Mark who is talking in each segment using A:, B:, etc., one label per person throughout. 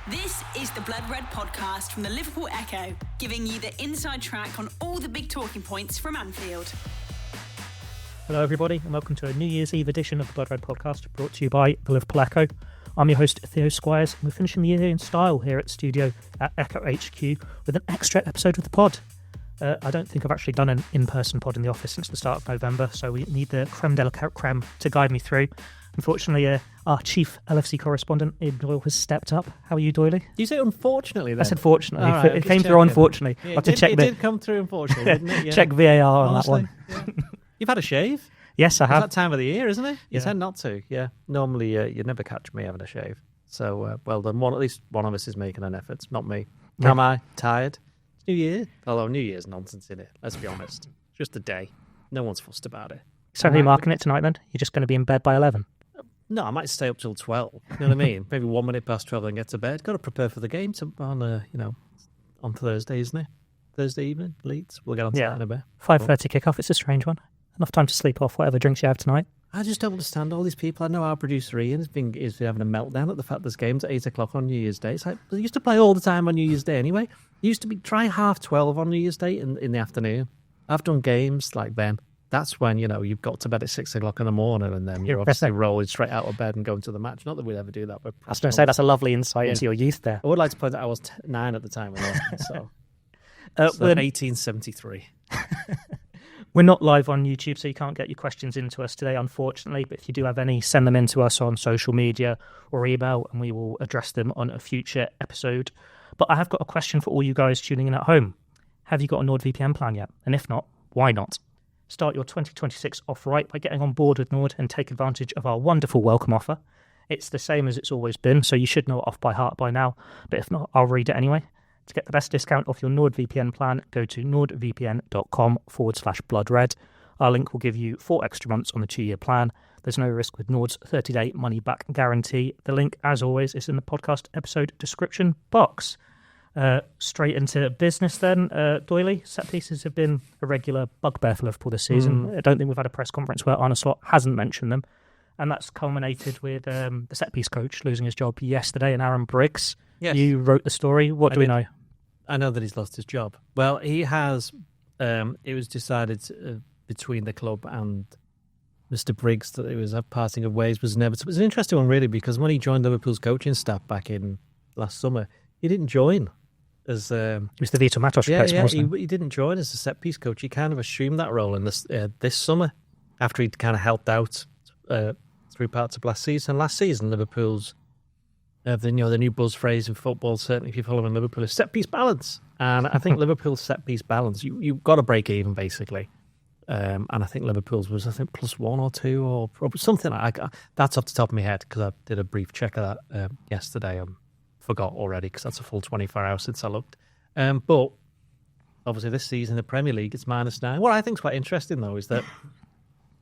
A: This is the Blood Red podcast from the Liverpool Echo, giving you the inside track on all the big talking points from Anfield.
B: Hello everybody and welcome to a New Year's Eve edition of the Blood Red podcast brought to you by the Liverpool Echo. I'm your host Theo Squires and we're finishing the year in style here at studio at Echo HQ with an extra episode of the pod. I don't think I've actually done an in-person pod in the office since the start of November, so we need the creme de la creme to guide me through. Unfortunately, our chief LFC correspondent, Doyle, has stepped up. How are you, Doyle?
C: You say unfortunately then?
B: I said fortunately.
C: Right,
B: it came through unfortunately.
C: Yeah, it did come through unfortunately, didn't it? Yeah.
B: Check VAR on that one.
C: Yeah. You've had a shave?
B: Yes, I have.
C: It's that time of the year, isn't it? You
B: Yeah.
C: tend not to, yeah. Normally, you never catch me having a shave. So, well done. At least one of us is making an effort, not me.
B: Yeah.
C: Am I tired? It's New Year. Although New Year's nonsense in it, let's be honest. Just a day. No one's fussed about it.
B: So are you marking it tonight then? You're just going to be in bed by 11?
C: No, I might stay up till 12. You know what I mean? Maybe 1 minute past 12 and get to bed. Got to prepare for the game on Thursday, isn't it? Thursday evening, Leeds. We'll get on to that in a bit.
B: 5:30 kickoff. It's a strange one. Enough time to sleep off whatever drinks you have tonight.
C: I just don't understand all these people. I know our producer Ian is having a meltdown at the fact there's games at 8 o'clock on New Year's Day. It's like, they used to play all the time on New Year's Day anyway. It used to be try 12:30 on New Year's Day in the afternoon. I've done games like then. That's when, you've got to bed at 6 o'clock in the morning and then you're obviously rolling straight out of bed and going to the match. Not that we'd ever do that. But
B: I was going to say, that's a lovely insight into your youth there.
C: I would like to point out I was 9 at the time. So 1873.
B: We're not live on YouTube, so you can't get your questions into us today, unfortunately. But if you do have any, send them in to us on social media or email, and we will address them on a future episode. But I have got a question for all you guys tuning in at home. Have you got a NordVPN plan yet? And if not, why not? Start your 2026 off right by getting on board with Nord and take advantage of our wonderful welcome offer. It's the same as it's always been, so you should know it off by heart by now. But if not, I'll read it anyway. To get the best discount off your NordVPN plan, go to nordvpn.com/bloodred. Our link will give you 4 extra months on the 2-year plan. There's no risk with Nord's 30-day money-back guarantee. The link, as always, is in the podcast episode description box. Straight into business then. Doyle, set pieces have been a regular bugbear for Liverpool this season. I don't think we've had a press conference where Arne Slot hasn't mentioned them. And that's culminated with the set piece coach losing his job yesterday, and Aaron Briggs. Yes. You wrote the story. What do we know?
C: I know that he's lost his job. Well, he has. It was decided between the club and Mr. Briggs that it was a parting of ways was inevitable. It was an interesting one, really, because when he joined Liverpool's coaching staff back in last summer, he didn't join as
B: Mr. Vito Matos.
C: He didn't join as a set piece coach. He kind of assumed that role in this summer after he'd kind of helped out through parts of last season. Last season, Liverpool's the new buzz phrase in football, certainly if you're following Liverpool, is set piece balance. And I think Liverpool's set piece balance, you've got to break even basically. And I think Liverpool's was +1 or 2 or something like that. That's off the top of my head because I did a brief check of that yesterday. I forgot already because that's a full 24 hours since I looked. But obviously this season, the Premier League, it's -9. What I think is quite interesting though is that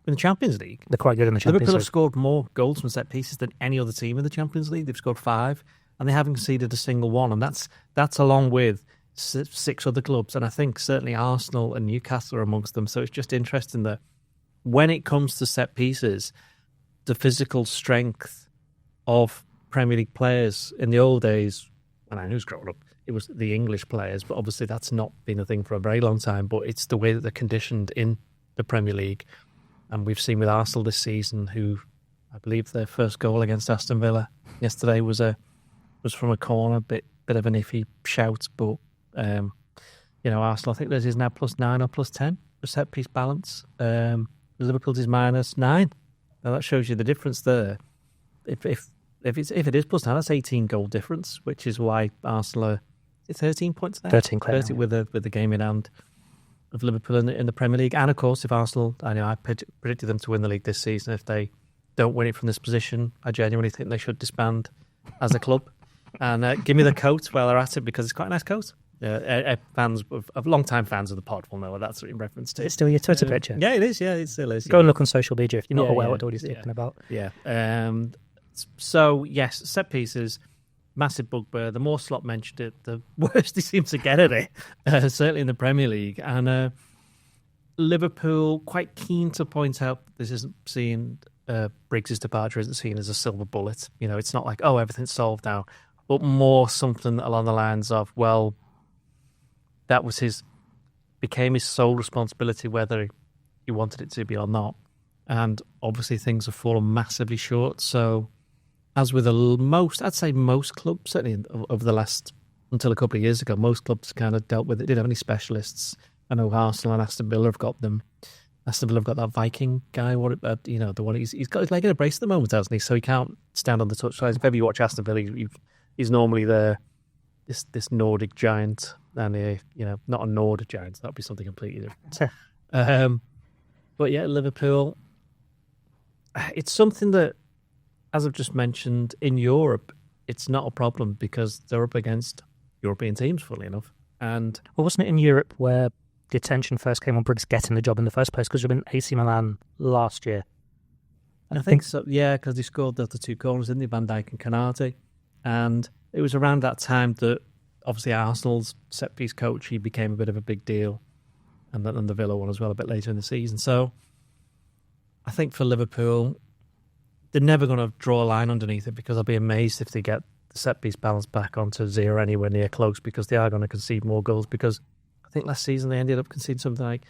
C: in the Champions League,
B: they're quite good in the Champions League.
C: Liverpool have scored more goals from set pieces than any other team in the Champions League. They've scored 5, and they haven't conceded a single one. And that's along with 6 other clubs. And I think certainly Arsenal and Newcastle are amongst them. So it's just interesting that when it comes to set pieces, the physical strength of Premier League players in the old days, when I was growing up, it was the English players. But obviously that's not been a thing for a very long time. But it's the way that they're conditioned in the Premier League. And we've seen with Arsenal this season, who I believe their first goal against Aston Villa yesterday was from a corner, bit of an iffy shout, but Arsenal, I think theirs is now +9 or +10 for set piece balance. Liverpool's is -9. Now that shows you the difference there. If it is +9, that's 18 goal difference, which is why Arsenal are 13 points now.
B: 13
C: with the game in hand of Liverpool in the Premier League. And of course, if Arsenal, I predicted them to win the league this season. If they don't win it from this position, I genuinely think they should disband as a club. And give me the coat while they're at it, because it's quite a nice coat. Fans of long-time fans of the pod will know what that's in reference to.
B: It's still your Twitter picture.
C: Yeah, it is. Yeah, it still is.
B: Go and look on social media if you're not aware what Dody's talking about.
C: Yeah. So yes, set pieces, massive bugbear. The more Slot mentioned it, the worse he seems to get at it. Certainly in the Premier League, and Liverpool quite keen to point out this isn't seen. Briggs' departure isn't seen as a silver bullet. It's not like, oh, everything's solved now. but more something along the lines of, well, that was became his sole responsibility, whether he wanted it to be or not. And obviously things have fallen massively short. So as with I'd say most clubs, certainly over the last, until a couple of years ago, most clubs kind of dealt with it. Didn't have any specialists. I know Arsenal and Aston Villa have got them. Aston Villa have got that Viking guy, the one he's got his leg in a brace at the moment, hasn't he? So he can't stand on the touchline. If ever you watch Aston Villa, he's normally this Nordic giant, and not a Nord giant. That'd be something completely different. But yeah, Liverpool, it's something that, as I've just mentioned, in Europe, it's not a problem because they're up against European teams, funnily enough. And
B: wasn't it in Europe where the attention first came on Briggs getting the job in the first place? Because you've been AC Milan last year.
C: I think so, yeah, because they scored the 2 corners, didn't they, Van Dijk and Canate. And it was around that time that obviously Arsenal's set-piece coach, he became a bit of a big deal. And then the Villa one as well a bit later in the season. So I think for Liverpool, they're never going to draw a line underneath it, because I'll be amazed if they get the set-piece balance back onto 0 anywhere near close, because they are going to concede more goals. Because I think last season they ended up conceding something like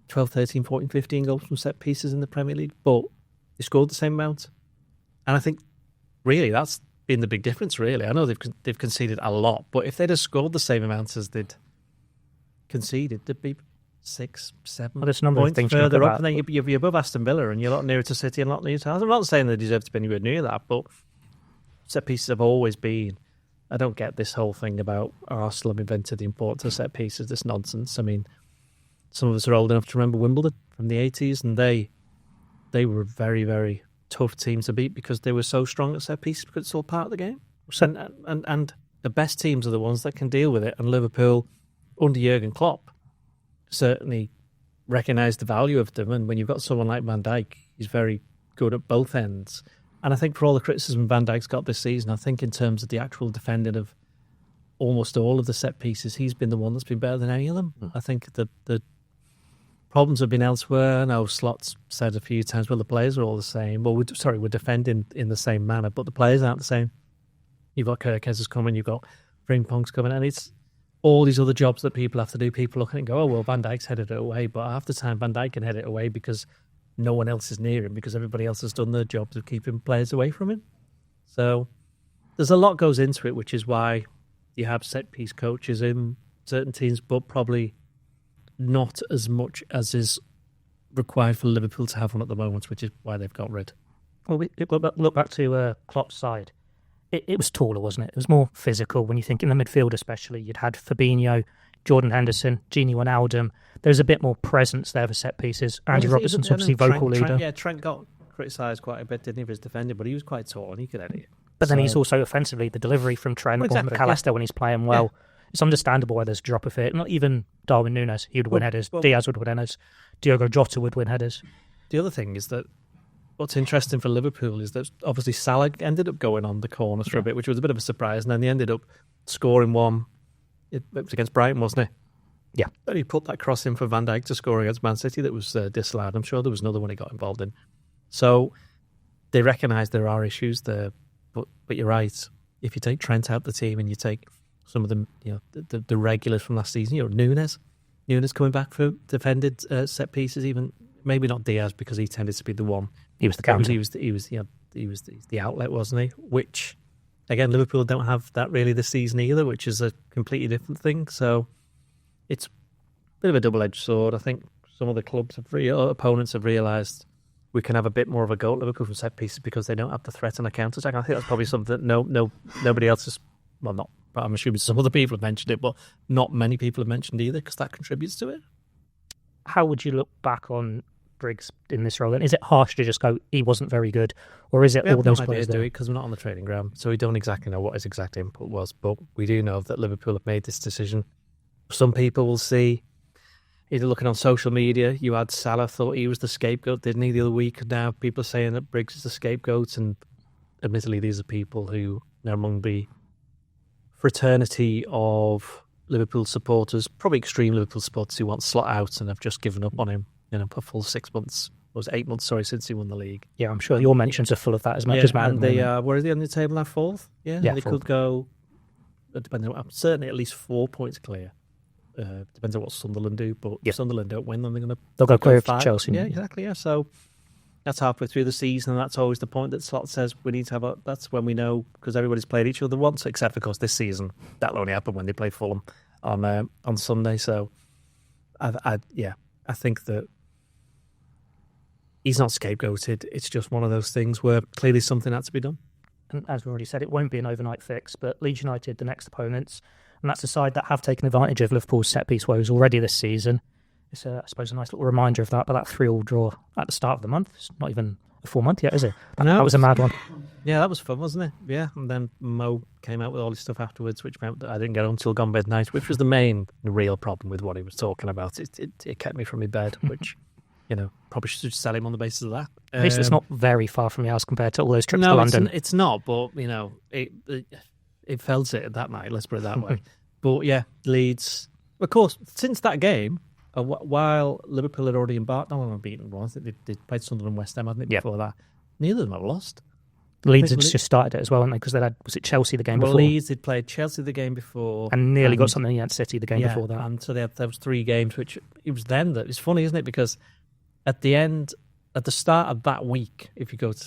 C: 12, 13, 14, 15 goals from set pieces in the Premier League, but they scored the same amount. And I think really that's been the big difference, really. I know they've conceded a lot, but if they'd have scored the same amount as they'd conceded, they'd be 6, 7
B: there's a number
C: points
B: of things
C: further up, and then you'll be above Aston Villa, and you're a lot nearer to City and a lot nearer to Arsenal. I'm not saying they deserve to be anywhere near that, but set pieces have always been. I don't get this whole thing about Arsenal have invented the importance of set pieces. This nonsense. I mean, some of us are old enough to remember Wimbledon from the 80s, and they were a very, very tough team to beat because they were so strong at set pieces, because it's all part of the game. And the best teams are the ones that can deal with it. And Liverpool, under Jurgen Klopp, certainly recognised the value of them. And when you've got someone like Van Dijk, he's very good at both ends. And I think for all the criticism Van Dijk's got this season, I think in terms of the actual defending of almost all of the set pieces, he's been the one that's been better than any of them. I think the problems have been elsewhere. I know Slot's said a few times, well, the players are all the same. Well, we're defending in the same manner, but the players aren't the same. You've got Kirkes coming, you've got Frimpong's coming, and it's all these other jobs that people have to do. People look at it and go, oh, well, Van Dijk's headed it away. But half the time, Van Dijk can head it away because no one else is near him, because everybody else has done their job of keeping players away from him. So there's a lot goes into it, which is why you have set-piece coaches in certain teams, but probably not as much as is required for Liverpool to have one at the moment, which is why they've got rid.
B: Well, look back to Klopp's side. It was taller, wasn't it? It was more physical. When you think in the midfield especially, you'd had Fabinho, Jordan Henderson, Gini Wijnaldum. There's a bit more presence there for set pieces. Andy Robertson's obviously vocal leader.
C: Trent got criticised quite a bit, didn't he, for his defending, but he was quite tall and he could edit it.
B: But then he's also offensively, the delivery from Trent or McAllister when he's playing well. Yeah. It's understandable why there's a drop of it. Not even Darwin Núñez, he would win headers. Diaz would win headers. Diogo Jota would win headers.
C: The other thing is that what's interesting for Liverpool is that obviously Salah ended up going on the corners for a bit, which was a bit of a surprise, and then they ended up scoring one. It was against Brighton, wasn't it?
B: Yeah.
C: But he put that cross in for Van Dijk to score against Man City that was disallowed. I'm sure there was another one he got involved in. So they recognise there are issues there, but you're right. If you take Trent out the team and you take some of them, the regulars from last season, Núñez coming back for defended set pieces, even maybe not Diaz because he tended to be the one.
B: He was the counter.
C: He was the outlet, wasn't he? Which again, Liverpool don't have that really this season either, which is a completely different thing. So it's a bit of a double-edged sword. I think some of the clubs opponents have realised we can have a bit more of a go at Liverpool from set pieces because they don't have the threat on a counter-attack. I think that's probably something that nobody else has, well, not, but I'm assuming some other people have mentioned it, but not many people have mentioned either because that contributes to it.
B: How would you look back on Briggs in this role? And is it harsh to just go, he wasn't very good? Or is it all those players
C: do it because we're not on the training ground, so we don't exactly know what his exact input was, but we do know that Liverpool have made this decision. Some people will see, either looking on social media, you had Salah thought he was the scapegoat, didn't he, the other week? Now people are saying that Briggs is the scapegoat, and admittedly these are people who are among the fraternity of Liverpool supporters, probably extreme Liverpool supporters who want Slot out and have just given up on him, a full 6 months was 8 months, since he won the league.
B: Yeah, I'm sure your mentions are full of that as much as mine.
C: And they where are they on the table now? 4th? Yeah, they
B: fourth.
C: could go, depending on, certainly at least 4 points clear. Depends on what Sunderland do, but if Sunderland don't win, then they'll
B: go clear
C: to
B: Chelsea.
C: Yeah, exactly. Yeah, so that's halfway through the season, and that's always the point that Slot says we need to have. That's when we know, because everybody's played each other once, except of course this season that'll only happen when they play Fulham on Sunday. So, I think that he's not scapegoated. It's just one of those things where clearly something had to be done.
B: And as we already said, it won't be an overnight fix, but Leeds United, the next opponents, and that's a side that have taken advantage of Liverpool's set-piece woes already this season. It's, I suppose, a nice little reminder of that, but that 3-3 draw at the start of the month, it's not even a full month yet, is it? That was a mad one.
C: Yeah, that was fun, wasn't it? Yeah, and then Mo came out with all his stuff afterwards, which meant that I didn't get home till gone midnight, which was the real problem with what he was talking about. It kept me from my bed, which... probably should sell him on the basis of that.
B: At least it's not very far from your house compared to all those trips to London.
C: It's not, but, it felt it that night, let's put it that way. But, yeah, Leeds... Of course, since that game, while Liverpool had already embarked on a beaten run, I think they played Sunderland and West Ham, hadn't they, before that? Neither of them have lost.
B: Leeds had just started it as well, hadn't they? Because they had, was it Chelsea the game before?
C: Leeds had played Chelsea the game before.
B: And nearly got something against City the game before that.
C: And so they had those 3 games, which it was then that... It's funny, isn't it? Because... At the start of that week, if you go to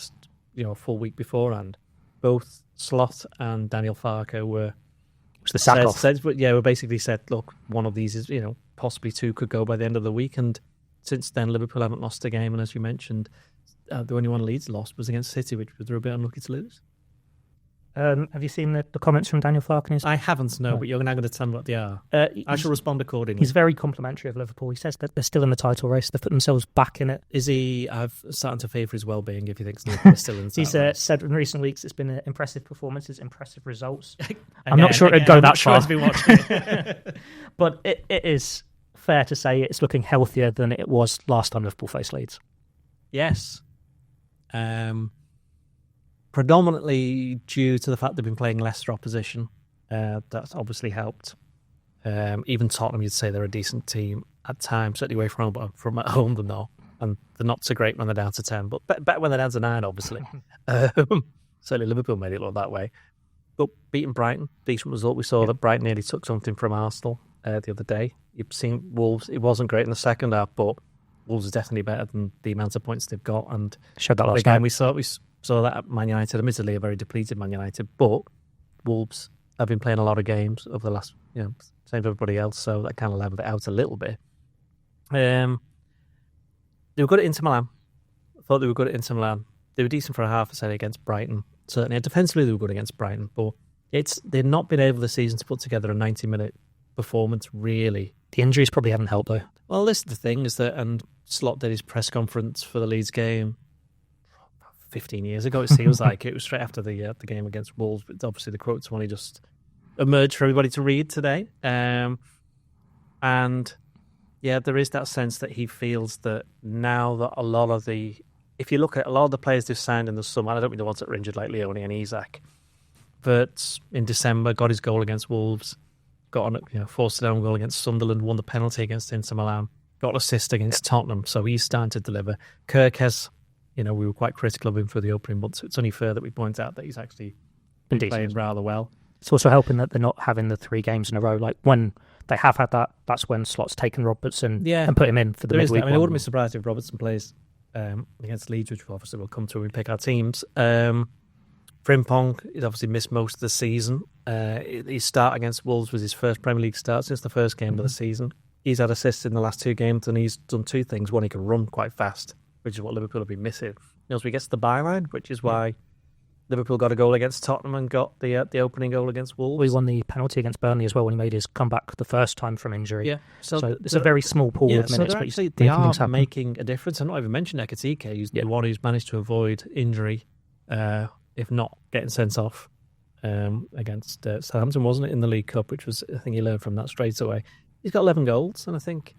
C: a full week beforehand, both Slot and Daniel Farke were...
B: It was the sack-off.
C: We basically said, look, one of these is, possibly 2 could go by the end of the week. And since then, Liverpool haven't lost a game. And as you mentioned, the only one Leeds lost was against City, which they were a bit unlucky to lose.
B: Have you seen the comments from Daniel Farke?
C: I haven't, no, but you're now going to tell me what they are. I shall respond accordingly.
B: He's very complimentary of Liverpool. He says that they're still in the title race. They've put themselves back in it.
C: Is he? I've started to favour his well-being if he thinks they're still in the title race.
B: He's said in recent weeks it's been impressive performances, impressive results. I'm not sure it'd go that far. But it is fair to say it's looking healthier than it was last time Liverpool faced Leeds.
C: Yes. Predominantly due to the fact they've been playing lesser opposition. That's obviously helped. Even Tottenham, you'd say they're a decent team at times, certainly away from home, but from at home they're not. And they're not so great when they're down to 10, but better when they're down to 9, obviously. Certainly Liverpool made it look that way. But beating Brighton, decent result. We saw that Brighton nearly took something from Arsenal the other day. You've seen Wolves, it wasn't great in the second half, but Wolves is definitely better than the amount of points they've got. And
B: showed that last night.
C: We saw that at Man United, admittedly a very depleted Man United, but Wolves have been playing a lot of games over the last, same as everybody else, so that kind of leveled it out a little bit. They were good at Inter Milan. I thought they were good at Inter Milan. They were decent for a half, I said, against Brighton. Certainly, defensively they were good against Brighton, but they've not been able this season to put together a 90-minute performance, really.
B: The injuries probably haven't helped, though.
C: Well, this is the thing, is that, and Slot did his press conference for the Leeds game 15 years ago, it seems like. It was straight after the game against Wolves, but obviously the quote's only just emerged for everybody to read today. And yeah, there is that sense that he feels that now that if you look at a lot of the players they've signed in the summer, I don't mean the ones that were injured like Leone and Isak, but in December got his goal against Wolves, got on forced a down goal against Sunderland, won the penalty against Inter Milan, got an assist against Tottenham, so he's starting to deliver. Kirk has, we were quite critical of him for the opening months, so it's only fair that we point out that he's actually been playing rather well.
B: It's also helping that they're not having the 3 games in a row. Like when they have had that, that's when Slot's taken Robertson and put him in for the midweek.
C: I wouldn't be surprised if Robertson plays against Leeds, which obviously we'll come to when we pick our teams. Frimpong, he's obviously missed most of the season. His start against Wolves was his first Premier League start since the first game of the season. He's had assists in the last 2 games, and he's done 2 things. One, he can run quite fast, which is what Liverpool have been missing. He also gets the byline, which is why Liverpool got a goal against Tottenham and got the opening goal against Wolves.
B: He won the penalty against Burnley as well when he made his comeback the first time from injury.
C: Yeah,
B: so it's a very small pool of minutes.
C: So actually, they are making a difference. I'm not even mentioning Ekitike, who's the one who's managed to avoid injury, if not getting sent off against Southampton, wasn't it, in the League Cup, which was, I think he learned from that straight away. He's got 11 goals, and I think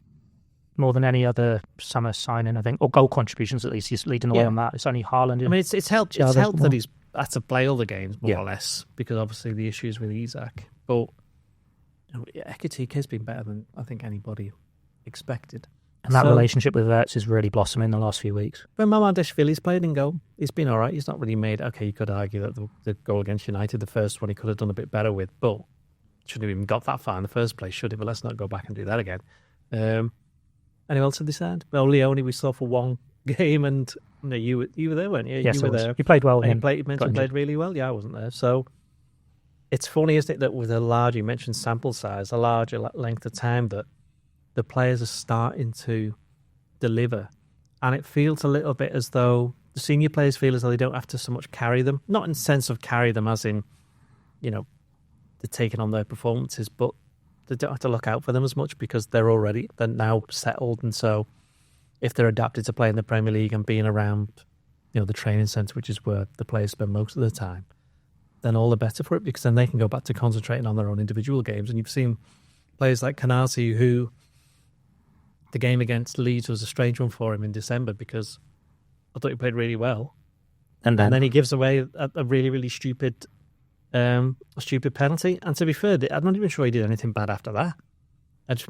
B: more than any other summer signing, I think, or goal contributions at least. He's leading the way on that. It's only Haaland.
C: I mean, it's helped. It's helped that he's had to play all the games more or less because obviously the issues with Isak. But Ekitike has been better than I think anybody expected.
B: And that relationship with Wirtz is really blossoming in the last few weeks.
C: When Mamardashvili's played in goal, he's been all right. He's not really made... Okay, you could argue that the goal against United, the first one, he could have done a bit better with, but shouldn't have even got that far in the first place, should he? But let's not go back and do that again. Anyone else at this end? Well, Leone we saw for one game, and you were there, weren't you?
B: Yes,
C: you were there.
B: He played well.
C: He played really well. Yeah, I wasn't there. So it's funny, isn't it, that with a larger, you mentioned sample size, a larger length of time, that the players are starting to deliver. And it feels a little bit as though the senior players feel as though they don't have to so much carry them. Not in the sense of carry them as in, they're taking on their performances, but they don't have to look out for them as much because they're now settled. And so if they're adapted to playing the Premier League and being around, the training centre, which is where the players spend most of the time, then all the better for it, because then they can go back to concentrating on their own individual games. And you've seen players like Canati, who the game against Leeds was a strange one for him in December because I thought he played really well. And then he gives away a really, really stupid penalty. And to be fair, I'm not even sure he did anything bad after that.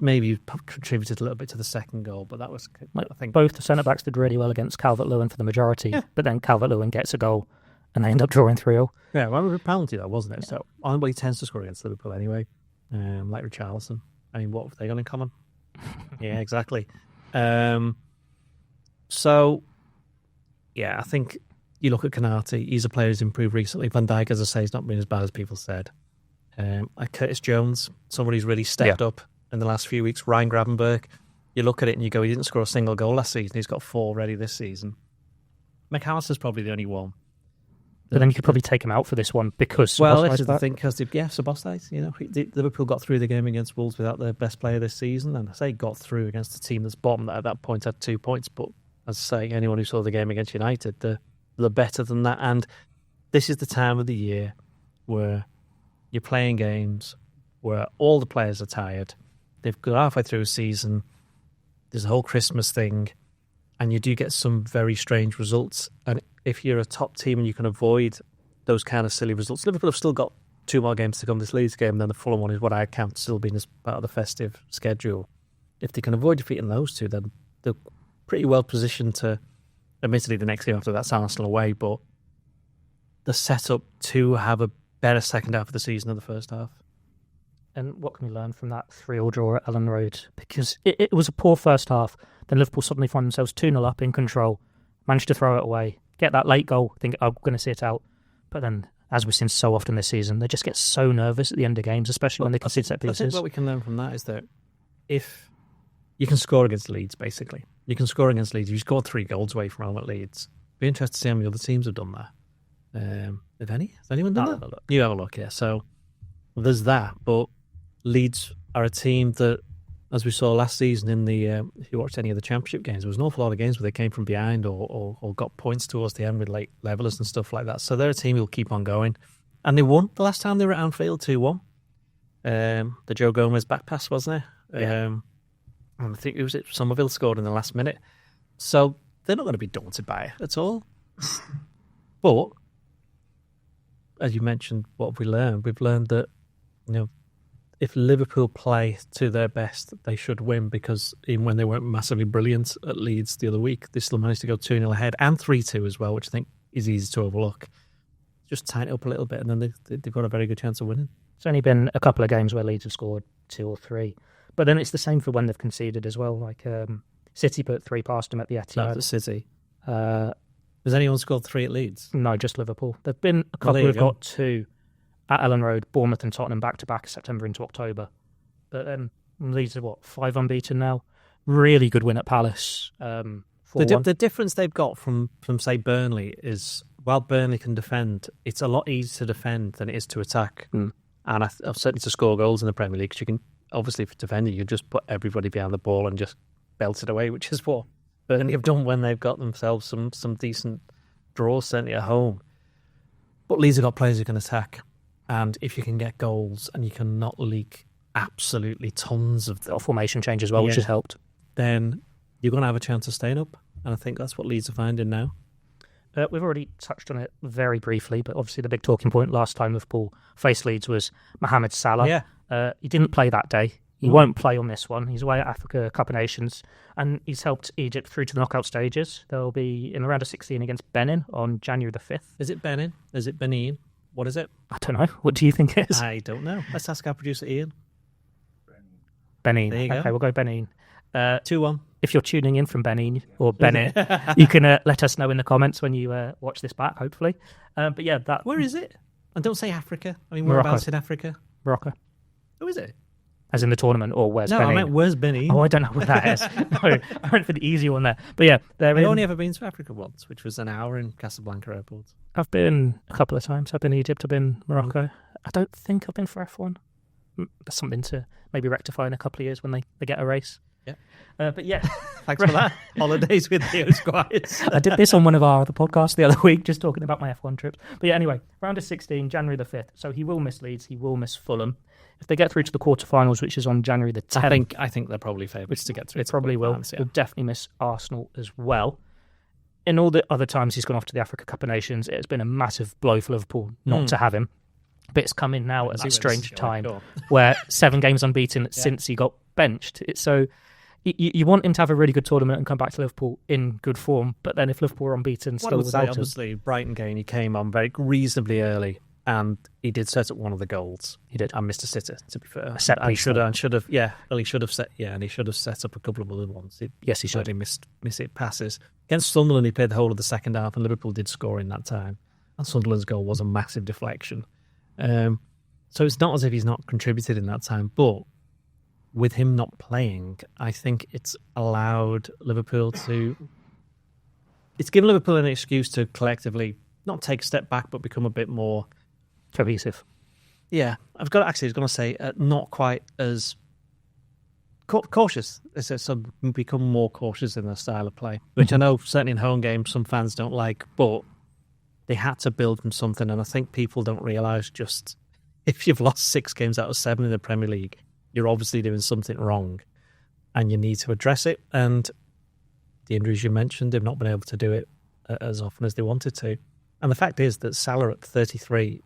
C: Maybe contributed a little bit to the second goal, but that was, I think...
B: Both the centre-backs did really well against Calvert-Lewin for the majority, but then Calvert-Lewin gets a goal and they end up drawing 3-0.
C: Yeah, well, it was a penalty, though, wasn't it? Yeah. So, he tends to score against Liverpool anyway, like Richarlison. I mean, what have they got in common? Yeah, exactly. So, yeah, I think you look at Canati, he's a player who's improved recently. Van Dijk, as I say, has not been as bad as people said. Like Curtis Jones, somebody who's really stepped up in the last few weeks. Ryan Gravenberg, you look at it and you go, he didn't score a single goal last season. He's got 4 already this season. McAllister's probably the only one.
B: But then you could probably take him out for this one because...
C: Well, this is the thing, because, Szoboszlai, Liverpool got through the game against Wolves without their best player this season, and I say got through against a team that's bottom that at that point had 2 points, but as I say, anyone who saw the game against United, they're better than that, and this is the time of the year where you're playing games where all the players are tired, they've got halfway through a season, there's a whole Christmas thing, and you do get some very strange results. And if you're a top team and you can avoid those kind of silly results, Liverpool have still got 2 more games to come this Leeds game, and then the Fulham one is what I count still being as part of the festive schedule. If they can avoid defeating those 2, then they're pretty well positioned to, admittedly the next game after that's Arsenal away, but they're set up to have a better second half of the season than the first half.
B: And what can we learn from that 3-3 draw at Ellen Road? Because it was a poor first half. Then Liverpool suddenly find themselves 2-0 up in control, managed to throw it away, get that late goal, think, I'm going to see it out. But then, as we've seen so often this season, they just get so nervous at the end of games, especially when they concede set pieces.
C: I think what we can learn from that is that if you can score against Leeds, basically. You can score against Leeds. You scored 3 goals away from home at Leeds. Be interested to see how many other teams have done that. If any? Has anyone done that? You have a look, yeah. So there's that, but Leeds are a team that, as we saw last season in the, if you watched any of the Championship games, there was an awful lot of games where they came from behind or got points towards the end with late levelers and stuff like that. So they're a team who'll keep on going. And they won the last time they were at Anfield 2-1. The Joe Gomez back pass, wasn't it?
B: Yeah.
C: And I think Somerville scored in the last minute. So they're not going to be daunted by it at all. But, as you mentioned, what have we learned? We've learned that, if Liverpool play to their best, they should win, because even when they weren't massively brilliant at Leeds the other week, they still managed to go 2-0 ahead and 3-2 as well, which I think is easy to overlook. Just tighten it up a little bit and then they've got a very good chance of winning.
B: It's only been a couple of games where Leeds have scored 2 or 3. But then it's the same for when they've conceded as well. Like City put 3 past them at the Etihad.
C: That's City. Has anyone scored 3 at Leeds?
B: No, just Liverpool. There've been a couple who've got 2 at Ellen Road, Bournemouth and Tottenham back-to-back September into October. But then Leeds are, 5 unbeaten now? Really good win at Palace.
C: The difference they've got from, say, Burnley is, while Burnley can defend, it's a lot easier to defend than it is to attack. And certainly to score goals in the Premier League, because you can, obviously, for defending, you just put everybody behind the ball and just belt it away, which is what Burnley have done when they've got themselves some decent draws, certainly at home. But Leeds have got players who can attack. And if you can get goals and you can not leak absolutely tons of them,
B: formation change as well, which has helped,
C: then you're going to have a chance of staying up. And I think that's what Leeds are finding now.
B: We've already touched on it very briefly, but obviously the big talking point last time Liverpool faced Leeds was Mohamed Salah.
C: Yeah.
B: He didn't play that day. He won't play on this one. He's away at Africa Cup of Nations, and he's helped Egypt through to the knockout stages. They'll be in the round of 16 against Benin on January the 5th.
C: Is it Benin? Is it Benin? What is it?
B: I don't know. What do you think it is?
C: I don't know. Let's ask our producer, Ian.
B: Benin.
C: There you go.
B: Okay, we'll go Benin.
C: 2-1.
B: If you're tuning in from Benin or Benin, you can let us know in the comments when you watch this back, hopefully. But yeah, that.
C: Where is it? And don't say Africa. I mean,
B: Morocco.
C: whereabouts in Africa?
B: Morocco.
C: Oh, is it?
B: As in the tournament, or where's
C: No,
B: Benin?
C: I meant where's Benin?
B: Oh, I don't know where that is. No, I went for the easy one there. But yeah,
C: I've only ever been to Africa once, which was an hour in Casablanca Airport.
B: I've been a couple of times. I've been Egypt, I've been Morocco. I don't think I've been for F1. That's something to maybe rectify in a couple of years when they get a race.
C: Yeah.
B: But yeah.
C: Thanks for that. Holidays with Theo Squires.
B: I did this on one of our other podcasts the other week, just talking about my F1 trips. But yeah, anyway, round of 16, January the 5th. So he will miss Leeds, he will miss Fulham. If they get through to the quarterfinals, which is on January the 10th...
C: I think they're probably favourites to get through.
B: It probably will.
C: Yeah.
B: He'll definitely miss Arsenal as well. In all the other times he's gone off to the Africa Cup of Nations, it has been a massive blow for Liverpool not to have him. But it's come in now at a strange time where 7 games unbeaten since he got benched. So you want him to have a really good tournament and come back to Liverpool in good form, but then if Liverpool are unbeaten still without him...
C: Obviously, Brighton game, he came on very reasonably early, and he did set up one of the goals.
B: He did.
C: And missed a sitter, to be fair.
B: A set piece.
C: He should have set up a couple of other ones.
B: Yes, he should.
C: He missed it passes. Against Sunderland, he played the whole of the second half, and Liverpool did score in that time. And Sunderland's goal was a massive deflection. So it's not as if he's not contributed in that time, but with him not playing, I think it's allowed Liverpool to... It's given Liverpool an excuse to collectively not take a step back, but become a bit more...
B: cohesive.
C: Yeah, I was going to say not quite as cautious. So become more cautious in their style of play, which I know certainly in home games some fans don't like, but they had to build from something, and I think people don't realise just if you've lost 6 games out of 7 in the Premier League, you're obviously doing something wrong, and you need to address it. And the injuries you mentioned, they've not been able to do it as often as they wanted to. And the fact is that Salah at 33,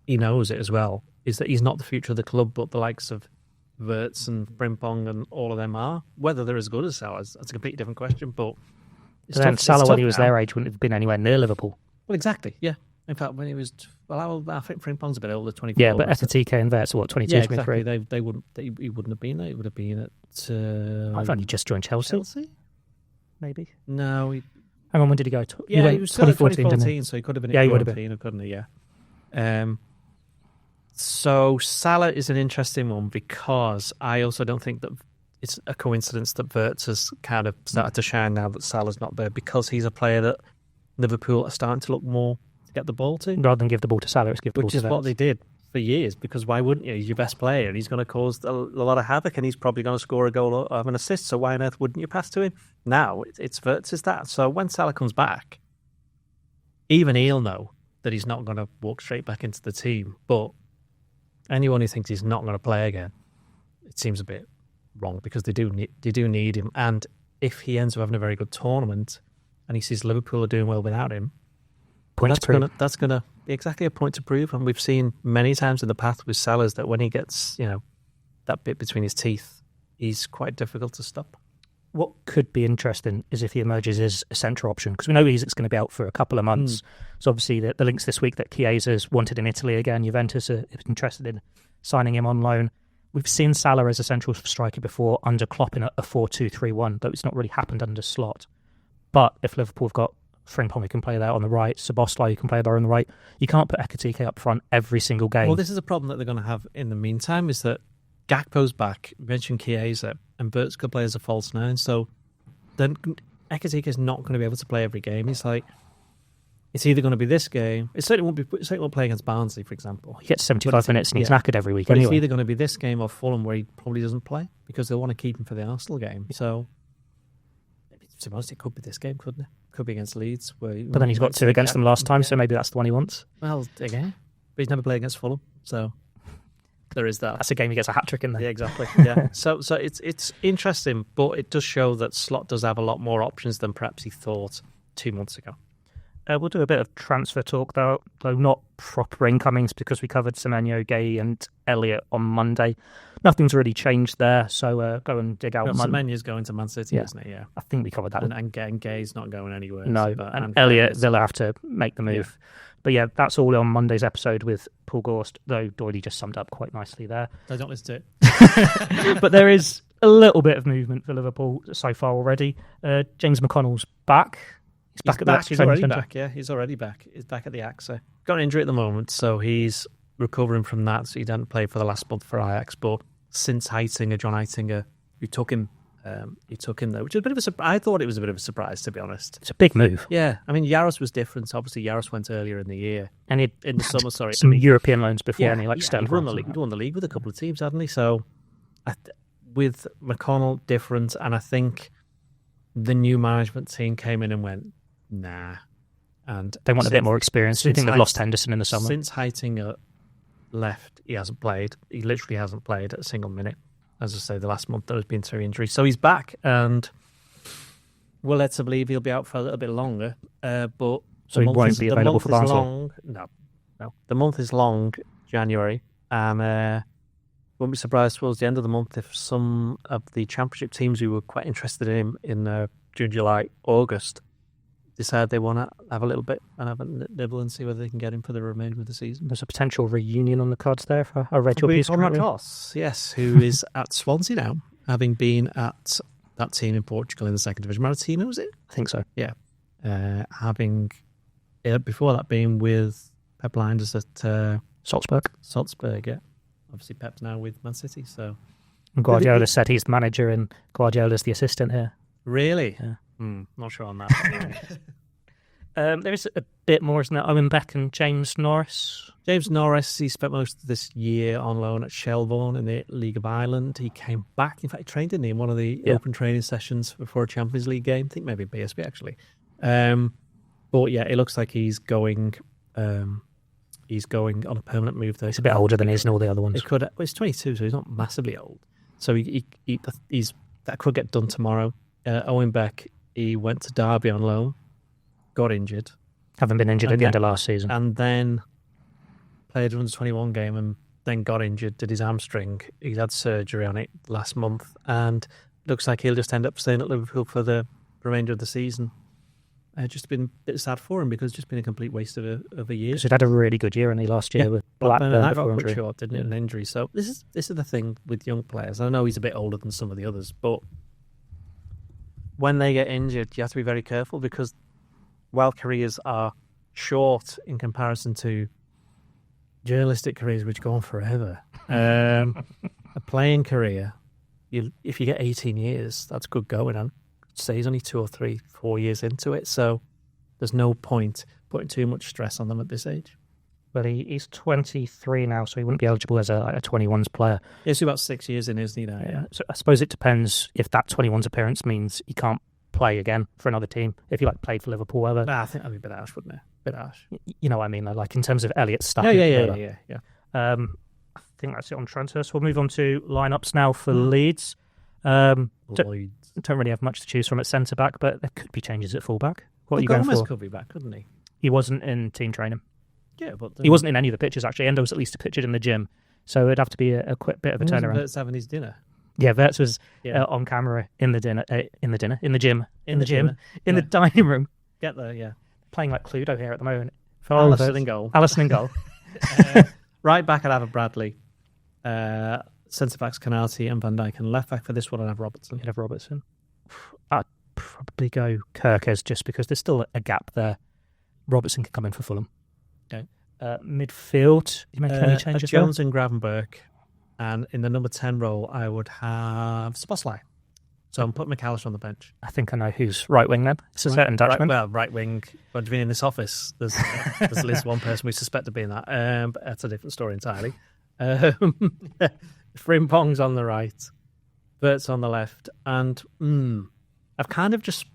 C: he knows it as well, is that he's not the future of the club, but the likes of Wirtz and Frimpong and all of them are. Whether they're as good as Salah, that's a completely different question. But
B: Salah, when he was their age, wouldn't have been anywhere near Liverpool.
C: Well, exactly, yeah. In fact, when he was... Well, I think Frimpong's a bit older, 24.
B: Yeah, but Ekitike and Wirtz are what, 22,
C: yeah,
B: 23?
C: Exactly. They wouldn't... He wouldn't have been there. He would have been at...
B: I've only just joined Chelsea. Maybe?
C: No,
B: Hang on, when did he go?
C: He was 2014, didn't he? So he could have been at 14, couldn't he? Yeah. So Salah is an interesting one because I also don't think that it's a coincidence that Wirtz has kind of started to shine now that Salah's not there, because he's a player that Liverpool are starting to look more to get the ball to.
B: Rather than give the ball to Salah, it's give the ball to Wirtz.
C: Which is what they did for years, because why wouldn't you? He's your best player and he's going to cause a lot of havoc, and he's probably going to score a goal or have an assist, so why on earth wouldn't you pass to him? Now it's Wirtz is that. So when Salah comes back, even he'll know that he's not going to walk straight back into the team, but anyone who thinks he's not going to play again, it seems a bit wrong, because they do need him. And if he ends up having a very good tournament and he sees Liverpool are doing well without him, that's going to be exactly a point to prove. And we've seen many times in the past with Salah's that when he gets, that bit between his teeth, he's quite difficult to stop.
B: What could be interesting is if he emerges as a central option, because we know he's going to be out for a couple of months. So obviously the links this week that Chiesa's wanted in Italy again, Juventus are interested in signing him on loan. We've seen Salah as a central striker before under Klopp in a 4-2-3-1, though it's not really happened under Slot. But if Liverpool have got Frimpong who can play there on the right, Szoboszlai who can play there on the right, you can't put Ekitike up front every single game.
C: Well, this is a problem that they're going to have in the meantime, is that Gakpo's back, you mentioned Chiesa, and Wirtz could play as a false 9, so then Ekitike is not going to be able to play every game. It's like, it's either going to be this game. It certainly won't play against Barnsley, for example.
B: He gets 75 minutes and he's knackered every week
C: but
B: anyway.
C: It's either going to be this game or Fulham, where he probably doesn't play, because they'll want to keep him for the Arsenal game. So, to be honest, it could be this game, couldn't it? Could be against Leeds. But
B: then he's got 2 against them last time, so maybe that's the one he wants.
C: Well, again, but he's never played against Fulham, so there is that.
B: That's a game he gets a hat-trick in there.
C: Yeah, exactly. Yeah. So it's interesting, but it does show that Slot does have a lot more options than perhaps he thought 2 months ago.
B: We'll do a bit of transfer talk, though not proper incomings, because we covered Semenyo, Gay and Elliott on Monday. nothing's really changed there. So go and dig out.
C: Semenya's going to Man City, isn't he? Yeah,
B: I think we covered that.
C: And Gay's not going anywhere.
B: No, and Elliott, they'll have to make the move. Yeah. But yeah, that's all on Monday's episode with Paul Gorst, though Doyle just summed up quite nicely there.
C: I don't listen to it.
B: But there is a little bit of movement for Liverpool so far already. James McConnell's back. He's back at the AXA.
C: He's already back, yeah. He's already back. He's back at the AXA. Got an injury at the moment, so he's recovering from that. So he didn't play for the last month for Ajax. But since John Heitinger, who took him there, which is a bit of a surprise. I thought it was a bit of a surprise, to be honest.
B: It's a big move.
C: Yeah, I mean, Yaros was different. Obviously, Yaros went earlier in the year.
B: And
C: in the summer, sorry.
B: Some European loans before, and he
C: he'd won the league with a couple of teams, hadn't he? So with McConnell, different, and I think the new management team came in and went, nah. And
B: they want a bit more experience. Do you think they've lost Henderson in the summer?
C: Since Heitinger left, he hasn't played. He literally hasn't played a single minute. As I say, the last month there has been 3 injuries. So he's back, and we're led to believe he'll be out for a little bit longer. But
B: so he won't be available for Barnsley?
C: No. The month is long, January, and won't be surprised towards the end of the month if some of the Championship teams who were quite interested in him in June, July, August decide they want to have a little bit and have a nibble and see whether they can get him for the remainder of the season.
B: There's a potential reunion on the cards there. If I read your piece correctly.
C: Yes, who is at Swansea now, having been at that team in Portugal in the second division. Maritimo, was it?
B: I think so.
C: Yeah. Having before that been with Pep Linders at Salzburg, yeah. Obviously Pep's now with Man City, so...
B: And Guardiola said he's the manager and Guardiola's the assistant here.
C: Really?
B: Yeah.
C: Not sure on that.
B: There is a bit more, isn't there? Owen Beck and James Norris.
C: James Norris, he spent most of this year on loan at Shelbourne in the League of Ireland. He came back, in fact, he trained in one of the open training sessions before a Champions League game. I think maybe BSB, actually. But yeah, it looks like he's going on a permanent move there.
B: He's a bit older than he is and all the other ones.
C: He's 22, so he's not massively old. So that could get done tomorrow. Owen Beck, he went to Derby on loan, got injured.
B: Having been injured at the end of last season.
C: And then played an under-21 game and then got injured, did his hamstring. He's had surgery on it last month and looks like he'll just end up staying at Liverpool for the remainder of the season. Just been a bit sad for him because it's just been a complete waste of a year.
B: Because he'd had a really good year only last year with Blackburn.
C: That got cut short, didn't it? An injury. So this is the thing with young players. I know he's a bit older than some of the others, but when they get injured, you have to be very careful because while careers are short in comparison to journalistic careers which go on forever, a playing career, if you get 18 years, that's good going. And say he's only 2 or 3, 4 years into it, so there's no point putting too much stress on them at this age.
B: Well, he's 23 now, so he wouldn't be eligible as a 21s player.
C: He's about 6 years in, isn't he now?
B: Yeah. So I suppose it depends if that 21s appearance means he can't play again for another team. If he played for Liverpool, whatever.
C: I think that'd be a bit harsh, wouldn't it? Bit harsh.
B: You know what I mean, though, like in terms of Elliott's stuff.
C: Yeah.
B: I think that's it on transfers. So we'll move on to lineups now for Leeds. Don't really have much to choose from at centre back, but there could be changes at full back. What are you going for?
C: Could be back, couldn't he?
B: He wasn't in team training.
C: Yeah, but
B: he wasn't in any of the pictures actually. Endo was at least pictured in the gym, so it'd have to be a quick bit of a turnaround.
C: Verts having his dinner.
B: Yeah, Verts was on camera in the gym, in the dining room.
C: Get there, yeah.
B: Playing like Cluedo here at the moment.
C: Alisson in goal.
B: Alisson in goal.
C: Right back, I'd have a Bradley. Centre backs Canati and Van Dijk, and left back for this one I'd have Robertson.
B: You'd have Robertson. I'd probably go Kirkers just because there's still a gap there. Robertson can come in for Fulham.
C: Okay.
B: Midfield, you making any changes?
C: Jones and Gravenberch, and in the number 10 role I would have Szoboszlai. So I'm putting McAllister on the bench.
B: I think I know who's right wing then. It's a certain Dutchman.
C: Right wing. What do you mean in this office? There's at least one person we suspect of being that. But that's a different story entirely. Frimpong's on the right, Verts on the left, and I've kind of just...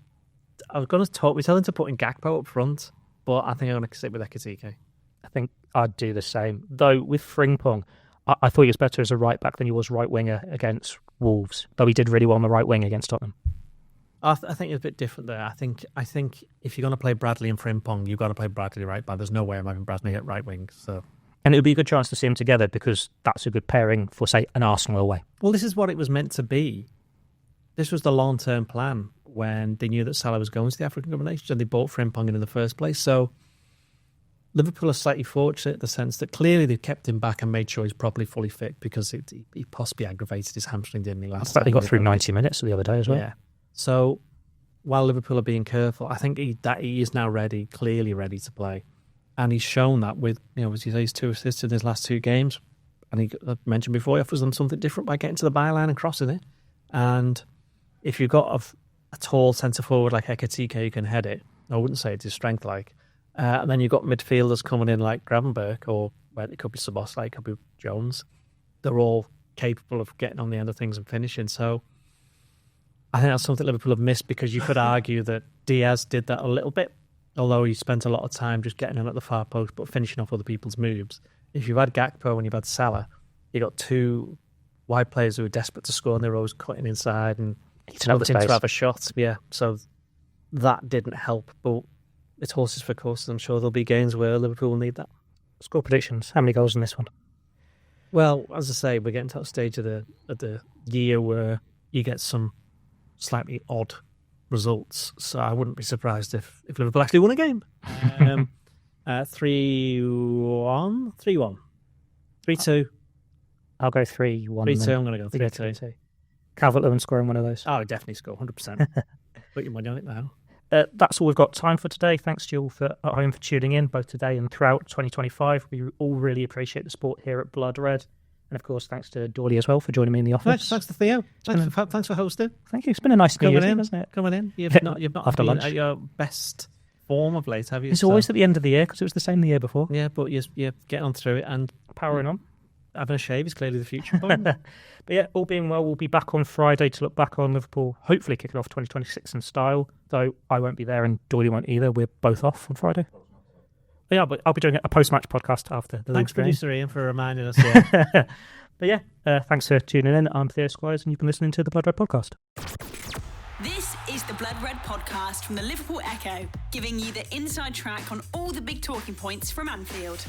C: I was going to talk... We're telling to put in Gakpo up front, but I think I'm going to stick with Ekitike.
B: I think I'd do the same. Though with Frimpong, I thought he was better as a right back than he was right winger against Wolves, though he did really well on the right wing against Tottenham.
C: I think it's a bit different there. I think if you're going to play Bradley and Frimpong, you've got to play Bradley right back. There's no way I'm having Bradley at right wing. So
B: And it would be a good chance to see them together because that's a good pairing for, say, an Arsenal away.
C: Well, this is what it was meant to be. This was the long-term plan when they knew that Salah was going to the African Cup of Nations and they bought Frimpong in the first place. So Liverpool are slightly fortunate in the sense that clearly they kept him back and made sure he's properly fully fit because he possibly aggravated his hamstring, didn't he, last time?
B: They got through 90 minutes the other day as well.
C: Yeah. So while Liverpool are being careful, I think he is now ready, clearly ready to play. And he's shown that with, as you say, his 2 assists in his last 2 games. And I mentioned before, he offers them something different by getting to the byline and crossing it. And if you've got a tall centre-forward like Ekitike who can head it, I wouldn't say it's his strength and then you've got midfielders coming in like Gravenberch, or it could be Szoboszlai, it could be Jones. They're all capable of getting on the end of things and finishing. So I think that's something Liverpool have missed, because you could argue that Diaz did that a little bit, although he spent a lot of time just getting in at the far post but finishing off other people's moves. If you've had Gakpo and you've had Salah, you got 2 wide players who are desperate to score and they're always cutting inside and wanting to have a shot. Yeah, so that didn't help, but it's horses for courses. I'm sure there'll be games where Liverpool will need that.
B: Score predictions. How many goals in this one?
C: Well, as I say, we're getting to that stage of the year where you get some slightly odd results. So I wouldn't be surprised if Liverpool actually won a game. 3-1? 3-1. 3-2.
B: I'll go 3-1.
C: 3-2, I'm going to go 3-2.
B: Calvert-Lewin scoring one of those.
C: Oh, definitely score, 100%. Put your money on it now.
B: That's all we've got time for today. Thanks to you all at home for tuning in, both today and throughout 2025. We all really appreciate the support here at Blood Red. And of course, thanks to Doyle as well for joining me in the office.
C: Thanks to Theo. Thanks for hosting.
B: Thank you. It's been a nice New Year, hasn't it?
C: Coming in. You've not
B: After
C: been
B: lunch.
C: at your best form of late, have you?
B: It's always at the end of the year because it was the same the year before.
C: Yeah, but you're getting on through it and
B: powering on.
C: Having a shave is clearly the future point.
B: But yeah, all being well, we'll be back on Friday to look back on Liverpool, hopefully kicking off 2026 in style, though I won't be there and Doyle won't either. We're both off on Friday. But yeah, but I'll be doing a post-match podcast after the
C: Thanks,
B: Leeds game.
C: producer Ian, for reminding us. Yeah.
B: But yeah, thanks for tuning in. I'm Theo Squires and you've been listening to the Blood Red Podcast.
A: This is the Blood Red Podcast from the Liverpool Echo, giving you the inside track on all the big talking points from Anfield.